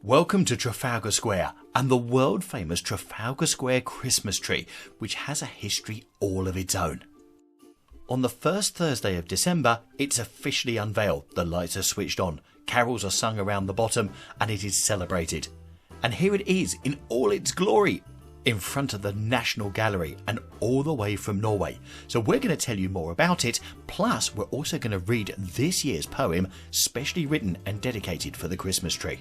Welcome to Trafalgar Square and the world famous Trafalgar Square Christmas tree, which has a history all of its own. On the first Thursday of December, it's officially unveiled, the lights are switched on, carols are sung around the bottom, and it is celebrated. And here it is in all its glory, in front of the National Gallery and all the way from Norway. So we're going to tell you more about it, plus we're also going to read this year's poem, specially written and dedicated for the Christmas tree.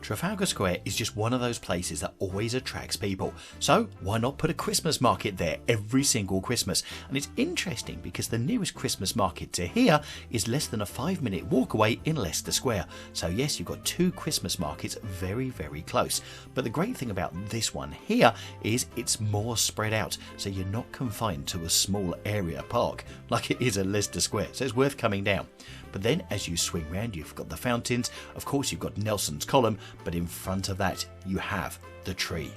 Trafalgar Square is just one of those places that always attracts people, so why not put a Christmas market there every single Christmas? And it's interesting because the nearest Christmas market to here is less than a 5-minute walk away in Leicester Square. So yes, you've got two Christmas markets very close. But the great thing about this one here is it's more spread out, so you're not confined to a small area park like it is at Leicester Square, so it's worth coming down. But then as you swing round, you've got the fountains, of course you've got Nelson's Column, but in front of that you have the tree.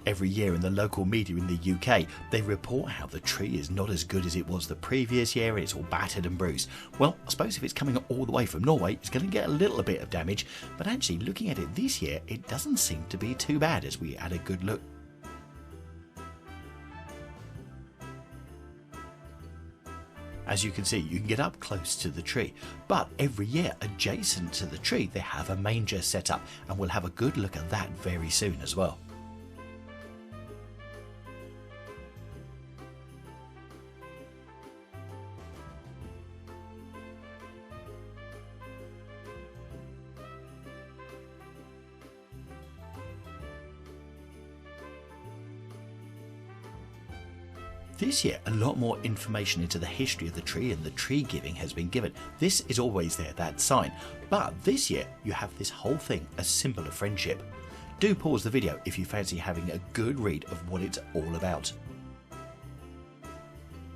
Every year in the local media in the UK, they report how the tree is not as good as it was the previous year and it's all battered and bruised. Well, I suppose if it's coming all the way from Norway, it's going to get a little bit of damage, but actually looking at it this year, it doesn't seem to be too bad as we had a good look. As you can see, you can get up close to the tree, but every year adjacent to the tree they have a manger set up, and we'll have a good look at that very soon as well. This year, a lot more information into the history of the tree and the tree giving has been given. This is always there, that sign. But this year, you have this whole thing, a symbol of friendship. Do pause the video if you fancy having a good read of what it's all about.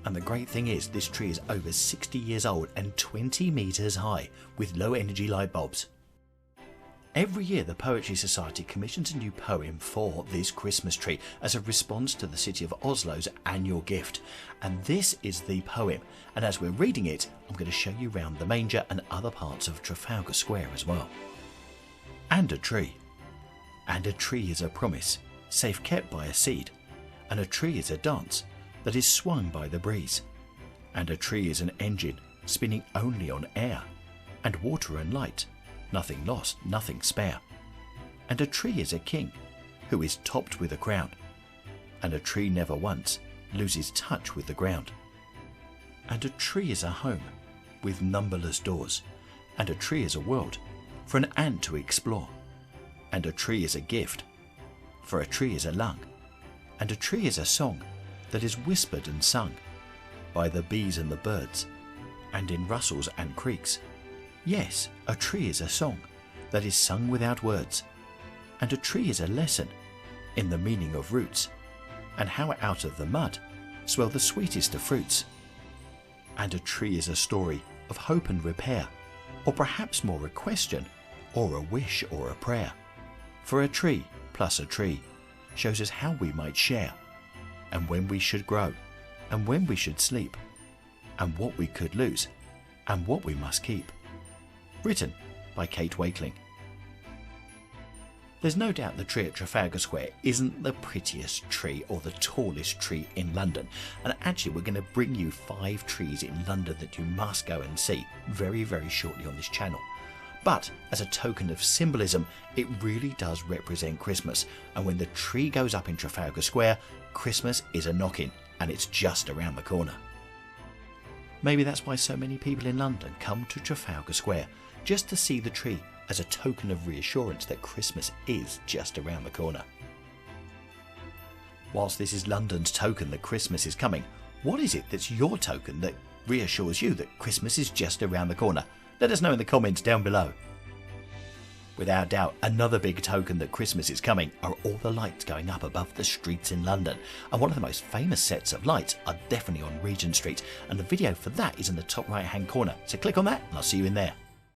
And the great thing is, this tree is over 60 years old and 20 meters high, with low energy light bulbs. Every year the Poetry Society commissions a new poem for this Christmas tree as a response to the city of Oslo's annual gift. And this is the poem, and as we're reading it, I'm going to show you around the manger and other parts of Trafalgar Square as well. And a tree. And a tree is a promise, safe kept by a seed. And a tree is a dance that is swung by the breeze. And a tree is an engine spinning only on air, and water and light, nothing lost, nothing spare. And a tree is a king, who is topped with a crown. And a tree never once loses touch with the ground. And a tree is a home, with numberless doors. And a tree is a world, for an ant to explore. And a tree is a gift, for a tree is a lung. And a tree is a song, that is whispered and sung, by the bees and the birds, and in rustles and creaks. Yes, a tree is a song that is sung without words, and a tree is a lesson in the meaning of roots, and how out of the mud swell the sweetest of fruits. And a tree is a story of hope and repair, or perhaps more a question, or a wish or a prayer. For a tree plus a tree shows us how we might share, and when we should grow, and when we should sleep, and what we could lose, and what we must keep. Written by Kate Wakeling. There's no doubt the tree at Trafalgar Square isn't the prettiest tree or the tallest tree in London, and actually we're going to bring you 5 trees in London that you must go and see very shortly on this channel. But as a token of symbolism, it really does represent Christmas, and when the tree goes up in Trafalgar Square, Christmas is a knocking, and it's just around the corner. Maybe that's why so many people in London come to Trafalgar Square, just to see the tree as a token of reassurance that Christmas is just around the corner. Whilst this is London's token that Christmas is coming, what is it that's your token that reassures you that Christmas is just around the corner? Let us know in the comments down below. Without doubt, another big token that Christmas is coming are all the lights going up above the streets in London. And one of the most famous sets of lights are definitely on Regent Street, and the video for that is in the top right hand corner, so click on that and I'll see you in there.